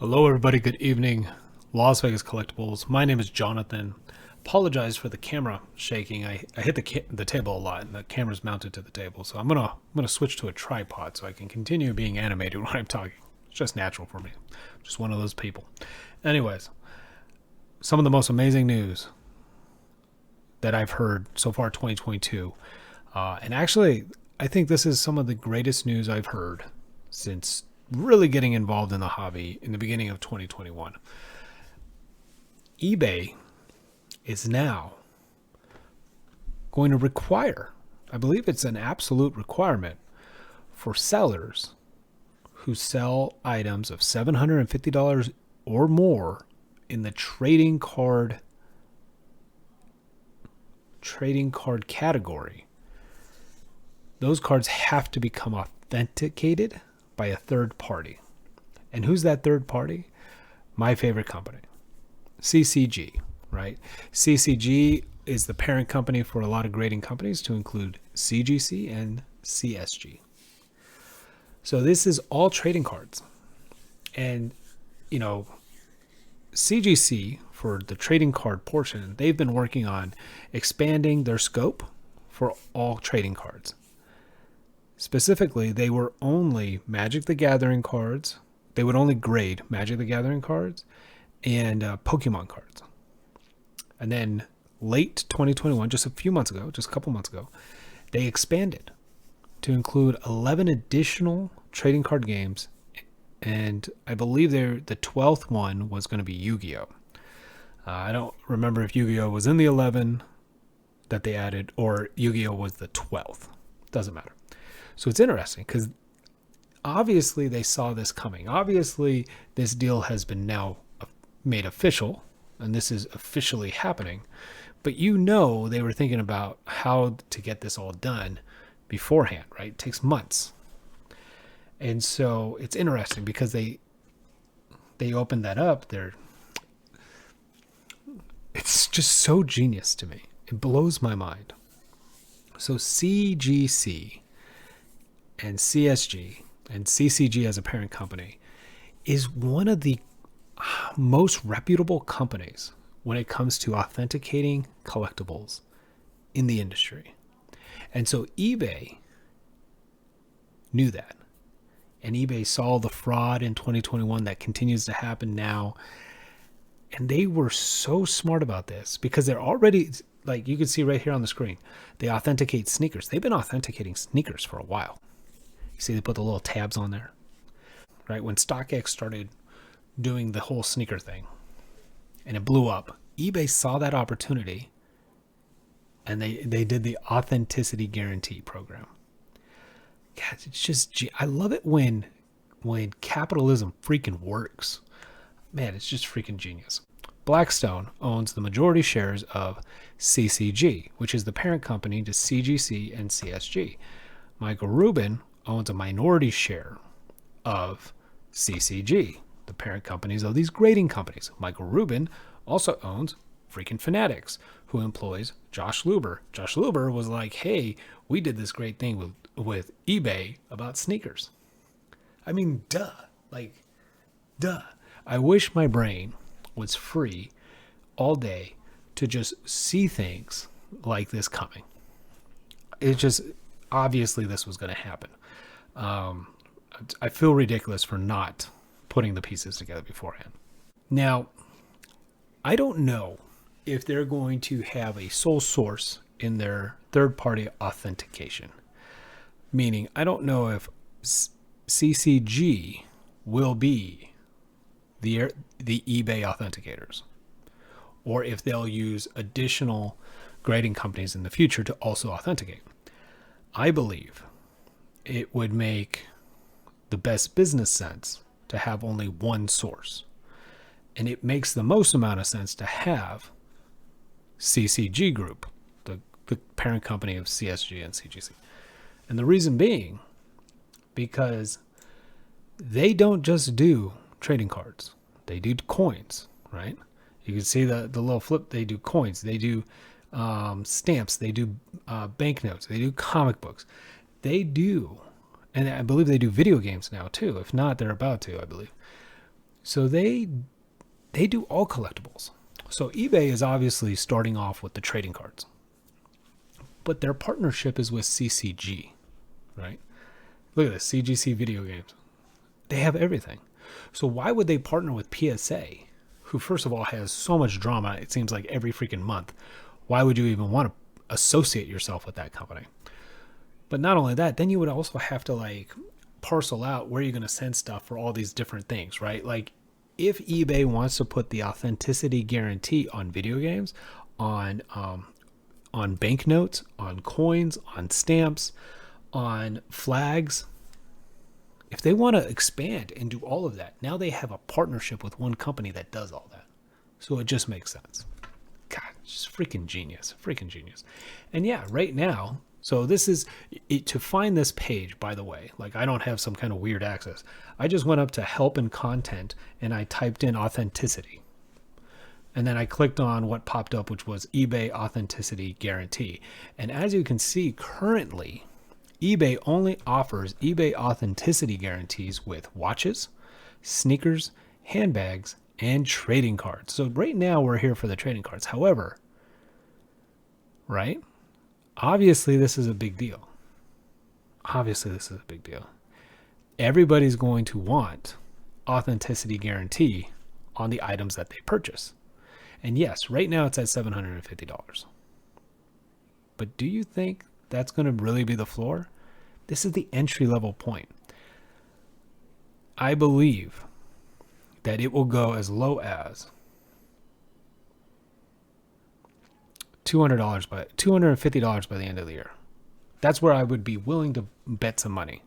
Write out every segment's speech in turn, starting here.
Hello, everybody. Good evening, Las Vegas Collectibles. My name is Jonathan. Apologize for the camera shaking. I hit the table a lot, and the camera's mounted to the table. So I'm gonna switch to a tripod so I can continue being animated when I'm talking. It's just natural for me. Just one of those people. Anyways, some of the most amazing news that I've heard so far 2022, and actually, I think this is some of the greatest news I've heard since really getting involved in the hobby in the beginning of 2021. eBay is now going to require, I believe it's an absolute requirement for sellers who sell items of $750 or more in the trading card category. Those cards have to become authenticated by a third party. And who's that third party? My favorite company, CCG, right? CCG is the parent company for a lot of grading companies, to include CGC and CSG. So this is all trading cards. And, CGC, for the trading card portion, they've been working on expanding their scope for all trading cards. Specifically, they were only Magic the Gathering cards. They would only grade Magic the Gathering cards and Pokemon cards. And then late 2021, just a couple months ago, they expanded to include 11 additional trading card games. And I believe the 12th one was going to be Yu-Gi-Oh! I don't remember if Yu-Gi-Oh! Was in the 11 that they added or Yu-Gi-Oh! Was the 12th. Doesn't matter. So it's interesting because obviously they saw this coming. Obviously, this deal has been now made official, and this is officially happening. But they were thinking about how to get this all done beforehand, right? It takes months. And so it's interesting because they opened that up. It's just so genius to me. It blows my mind. So CGC and CSG and CCG as a parent company is one of the most reputable companies when it comes to authenticating collectibles in the industry. And so eBay knew that. And eBay saw the fraud in 2021 that continues to happen now. And they were so smart about this because they're already, like you can see right here on the screen, they authenticate sneakers. They've been authenticating sneakers for a while. You see they put the little tabs on there, right? When StockX started doing the whole sneaker thing and it blew up, eBay saw that opportunity and they did the authenticity guarantee program. God, it's just, I love it when capitalism freaking works. Man, it's just freaking genius. Blackstone owns the majority shares of CCG, which is the parent company to CGC and CSG. Michael Rubin owns a minority share of CCG, the parent companies of these grading companies. Michael Rubin also owns freaking Fanatics, who employs Josh Luber. Josh Luber was like, hey, we did this great thing with eBay about sneakers. I mean, duh. I wish my brain was free all day to just see things like this coming. It just, obviously this was going to happen. I feel ridiculous for not putting the pieces together beforehand. Now, I don't know if they're going to have a sole source in their third-party authentication. Meaning, I don't know if CCG will be the eBay authenticators, or if they'll use additional grading companies in the future to also authenticate. I believe it would make the best business sense to have only one source. And it makes the most amount of sense to have CCG Group, the parent company of CSG and CGC. And the reason being, because they don't just do trading cards. They do coins, right? You can see the little flip. They do coins. They do stamps. They do banknotes. They do comic books. They do, and I believe they do video games now too. If not, they're about to, I believe. So they do all collectibles. So eBay is obviously starting off with the trading cards, but their partnership is with CCG, right? Look at this, CGC video games. They have everything. So why would they partner with PSA, who first of all has so much drama, it seems like every freaking month? Why would you even want to associate yourself with that company? But not only that, then you would also have to like parcel out where you're going to send stuff for all these different things, right? Like if eBay wants to put the authenticity guarantee on video games, on banknotes, on coins, on stamps, on flags, if they want to expand and do all of that, now they have a partnership with one company that does all that. So it just makes sense. God, just freaking genius. Freaking genius. And yeah, right now, so this is, to find this page, by the way, like I don't have some kind of weird access. I just went up to help and content and I typed in authenticity. And then I clicked on what popped up, which was eBay authenticity guarantee. And as you can see, currently, eBay only offers eBay authenticity guarantees with watches, sneakers, handbags, and trading cards. So right now we're here for the trading cards. However, right? Obviously this is a big deal. Obviously this is a big deal. Everybody's going to want authenticity guarantee on the items that they purchase. And yes, right now it's at $750. But do you think that's going to really be the floor? This is the entry level point. I believe that it will go as low as $250 by the end of the year. That's where I would be willing to bet some money.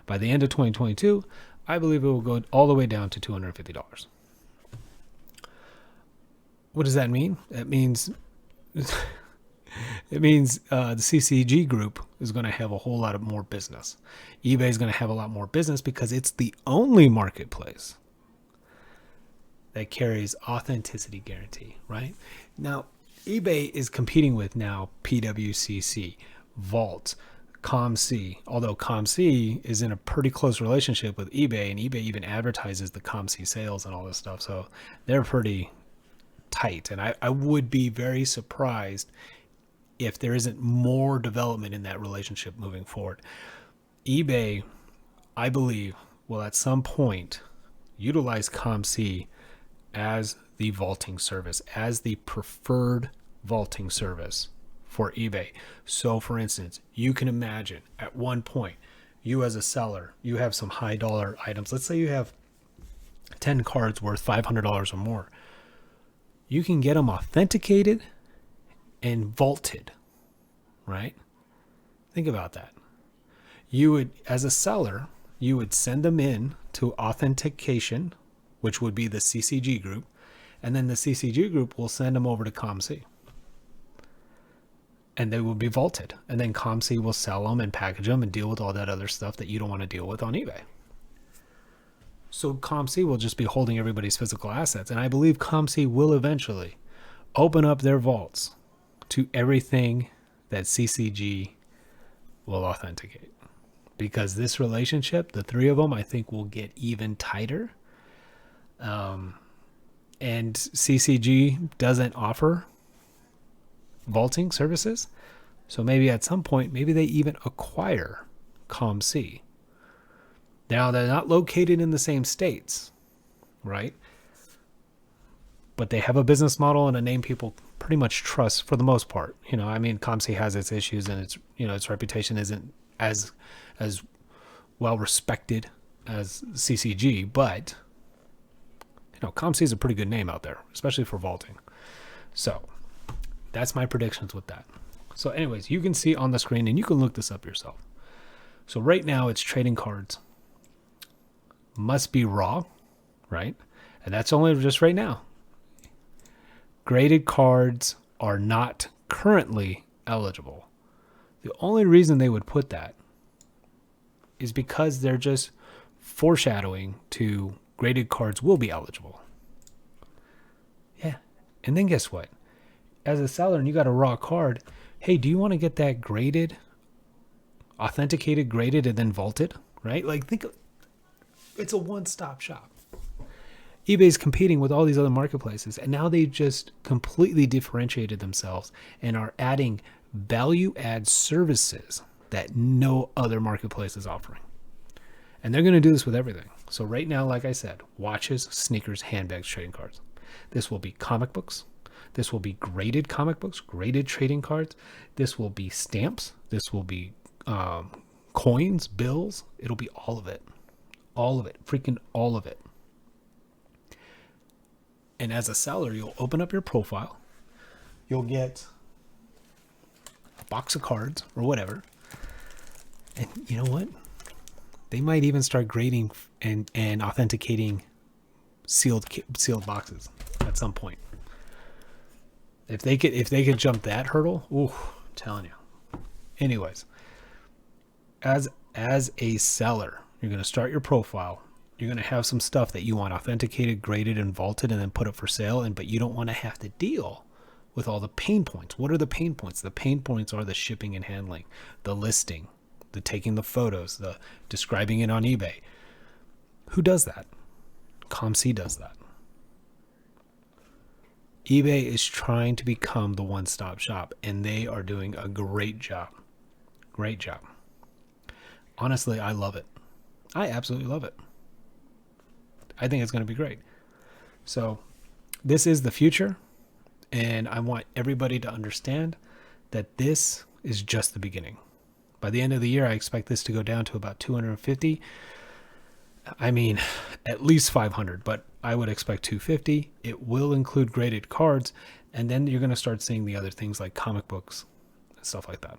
By the end of 2022, I believe it will go all the way down to $250. What does that mean? It means the CCG group is going to have a whole lot of more business. eBay is going to have a lot more business because it's the only marketplace that carries authenticity guarantee, right? Now, eBay is competing with now PWCC, Vault, ComC, although ComC is in a pretty close relationship with eBay, and eBay even advertises the ComC sales and all this stuff, so they're pretty tight. And I would be very surprised if there isn't more development in that relationship moving forward. eBay, I believe, will at some point utilize ComC as the vaulting service, as the preferred vaulting service for eBay. So for instance, you can imagine at one point, you as a seller, you have some high dollar items. Let's say you have 10 cards worth $500 or more. You can get them authenticated and vaulted, right? Think about that. You would, as a seller, you would send them in to authentication, which would be the CCG group, and then the CCG group will send them over to ComC. And they will be vaulted. And then ComC will sell them and package them and deal with all that other stuff that you don't want to deal with on eBay. So ComC will just be holding everybody's physical assets. And I believe ComC will eventually open up their vaults to everything that CCG will authenticate. Because this relationship, the three of them, I think will get even tighter. And CCG doesn't offer vaulting services. So maybe at some point, maybe they even acquire ComC. Now, they're not located in the same states, right? But they have a business model and a name people pretty much trust for the most part. You know, I mean, ComC has its issues and its, you know, its reputation isn't as well respected as CCG, but you know, ComC is a pretty good name out there, especially for vaulting. So that's my predictions with that. So anyways, you can see on the screen and you can look this up yourself. So right now it's trading cards. Must be raw, right? And that's only just right now. Graded cards are not currently eligible. The only reason they would put that is because they're just foreshadowing to graded cards will be eligible. Yeah. And then guess what? As a seller and you got a raw card, hey, do you want to get that graded, authenticated, graded, and then vaulted, right? Like, think it's a one-stop shop. eBay's competing with all these other marketplaces, and now they've just completely differentiated themselves and are adding value add services that no other marketplace is offering. And they're going to do this with everything. So right now, like I said, watches, sneakers, handbags, trading cards. This will be comic books. This will be graded comic books, graded trading cards. This will be stamps. This will be coins, bills. It'll be all of it. All of it. Freaking all of it. And as a seller, you'll open up your profile. You'll get a box of cards or whatever. And you know what? They might even start grading and authenticating sealed boxes at some point. If they could jump that hurdle, ooh, I'm telling you. Anyways, as a seller, you're going to start your profile. You're going to have some stuff that you want authenticated, graded, and vaulted, and then put up for sale. But you don't want to have to deal with all the pain points. What are the pain points? The pain points are the shipping and handling, the listing, the taking the photos, the describing it on eBay. Who does that? ComC does that. eBay is trying to become the one-stop shop, and they are doing a great job. Great job. Honestly, I love it. I absolutely love it. I think it's going to be great. So this is the future, and I want everybody to understand that this is just the beginning. By the end of the year, I expect this to go down to about 250. I mean, at least 500, but I would expect 250. It will include graded cards, and then you're going to start seeing the other things like comic books and stuff like that.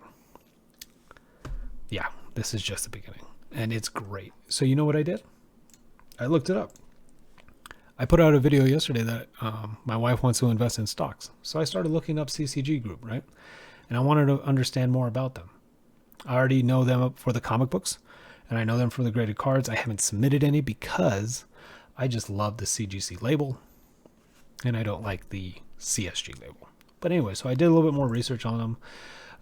Yeah, this is just the beginning, and it's great. So you know what I did? I looked it up. I put out a video yesterday that my wife wants to invest in stocks. So I started looking up CCG Group, right? And I wanted to understand more about them. I already know them for the comic books, and I know them for the graded cards. I haven't submitted any because I just love the CGC label, and I don't like the CSG label. But anyway, so I did a little bit more research on them.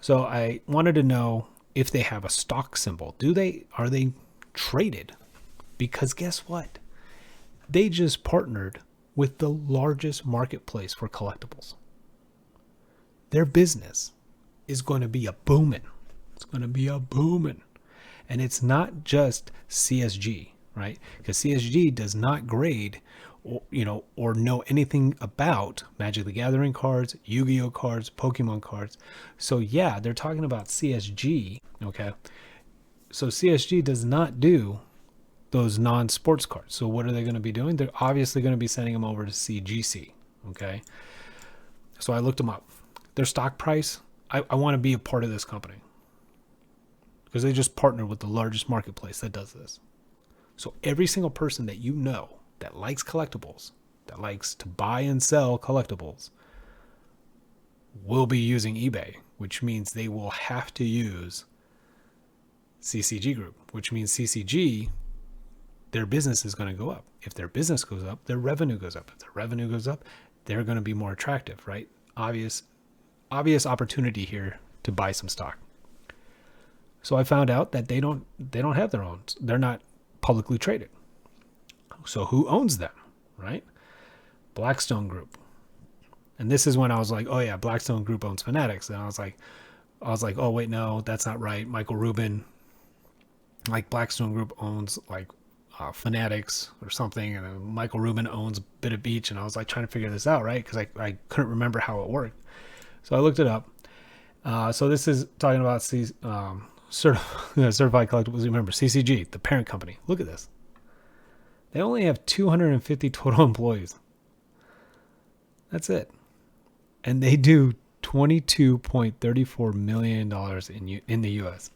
So I wanted to know if they have a stock symbol. Are they traded? Because guess what? They just partnered with the largest marketplace for collectibles. Their business is going to be a booming. It's going to be a booming. And it's not just CSG, right? Because CSG does not grade or know anything about Magic the Gathering cards, Yu-Gi-Oh cards, Pokemon cards. So yeah, they're talking about CSG, okay? So CSG does not do those non-sports cards. So what are they going to be doing? They're obviously going to be sending them over to CGC, okay? So I looked them up. Their stock price, I want to be a part of this company because they just partnered with the largest marketplace that does this. So every single person that you know that likes collectibles, that likes to buy and sell collectibles, will be using eBay, which means they will have to use CCG Group, which means CCG, their business is going to go up. If their business goes up, their revenue goes up. If their revenue goes up, they're going to be more attractive, right? Obvious opportunity here to buy some stock. So I found out that they don't have their own. They're not publicly traded. So who owns them, right? Blackstone Group. And this is when I was like, oh yeah, Blackstone Group owns Fanatics. And I was like, oh wait, no, that's not right. Michael Rubin, like Blackstone Group owns like Fanatics or something, and then Michael Rubin owns a bit of each. And I was like trying to figure this out, right? Because I couldn't remember how it worked. So I looked it up. So this is talking about certified collectibles. Remember, CCG, the parent company. Look at this. They only have 250 total employees. That's it. And they do $22.34 million in the U.S.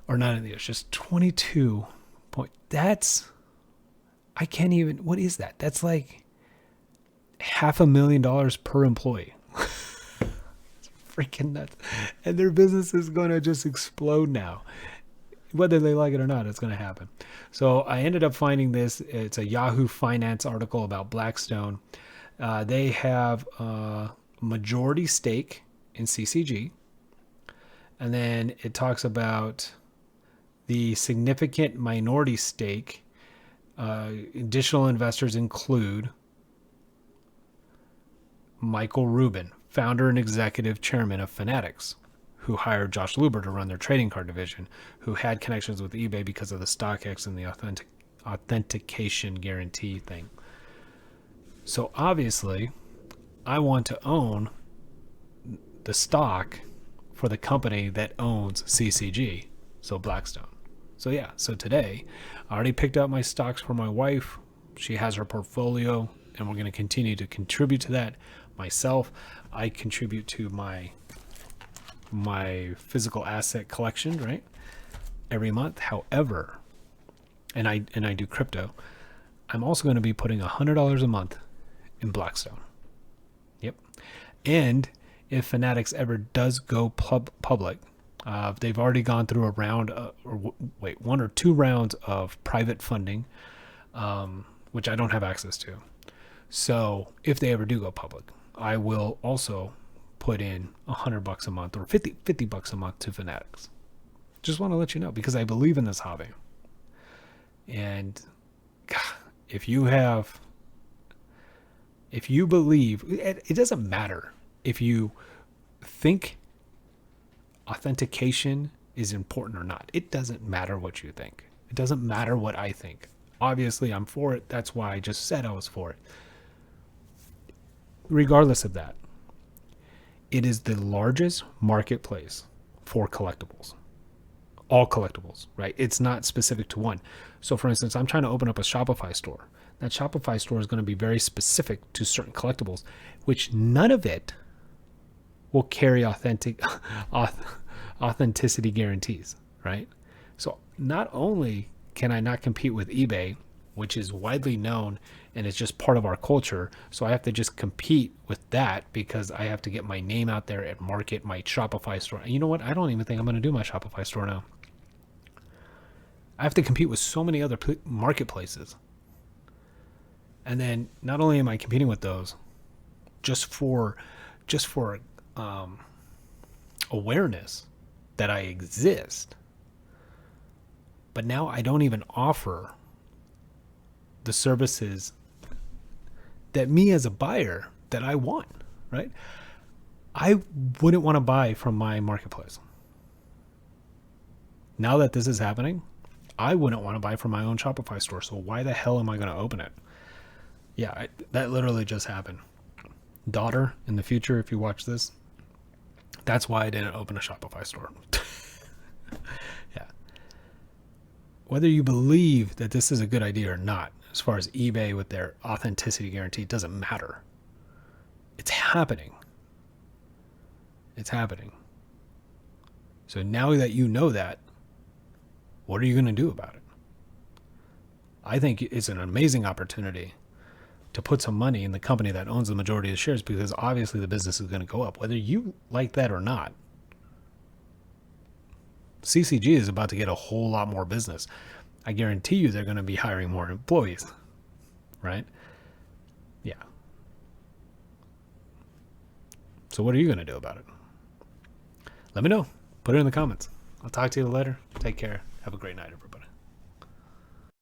Or not in the U.S., just 22 point. I can't even, what is that? That's like $500,000 per employee. It's freaking nuts. And their business is going to just explode now. Whether they like it or not, it's going to happen. So I ended up finding this. It's a Yahoo Finance article about Blackstone. They have a majority stake in CCG. And then it talks about the significant minority stake Additional investors include Michael Rubin, founder and executive chairman of Fanatics, who hired Josh Luber to run their trading card division, who had connections with eBay because of the StockX and the authentication guarantee thing. So obviously, I want to own the stock for the company that owns CCG, so Blackstone. So yeah, so today I already picked out my stocks for my wife. She has her portfolio, and we're going to continue to contribute to that. Myself, I contribute to my physical asset collection, right? Every month. However, and I do crypto. I'm also going to be putting $100 a month in Blackstone. Yep. And if Fanatics ever does go public, they've already gone through a round, one or two rounds of private funding, which I don't have access to. So if they ever do go public, I will also put in $100 a month or $50 a month to Fanatics. Just want to let you know, because I believe in this hobby. And God, if you believe, it doesn't matter if you think authentication is important or not. It doesn't matter what you think. It doesn't matter what I think. Obviously, I'm for it. That's why I just said I was for it. Regardless of that, it is the largest marketplace for collectibles. All collectibles, right? It's not specific to one. So for instance, I'm trying to open up a Shopify store. That Shopify store is going to be very specific to certain collectibles, which none of it will carry authenticity guarantees, right? So not only can I not compete with eBay, which is widely known and it's just part of our culture, so I have to just compete with that because I have to get my name out there and market my Shopify store. And you know what? I don't even think I'm going to do my Shopify store now. I have to compete with so many other marketplaces. And then not only am I competing with those just for awareness that I exist, but now I don't even offer the services that me as a buyer that I want, right? I wouldn't want to buy from my marketplace. Now that this is happening, I wouldn't want to buy from my own Shopify store. So why the hell am I going to open it? Yeah, that literally just happened. Daughter, in the future, if you watch this, that's why I didn't open a Shopify store. Yeah. Whether you believe that this is a good idea or not, as far as eBay with their authenticity guarantee, doesn't matter. It's happening. It's happening. So now that you know that, what are you going to do about it? I think it's an amazing opportunity to put some money in the company that owns the majority of the shares, because obviously the business is going to go up, whether you like that or not. CCG is about to get a whole lot more business. I guarantee you they're going to be hiring more employees, right? Yeah. So what are you going to do about it? Let me know. Put it in the comments. I'll talk to you later. Take care. Have a great night, everybody.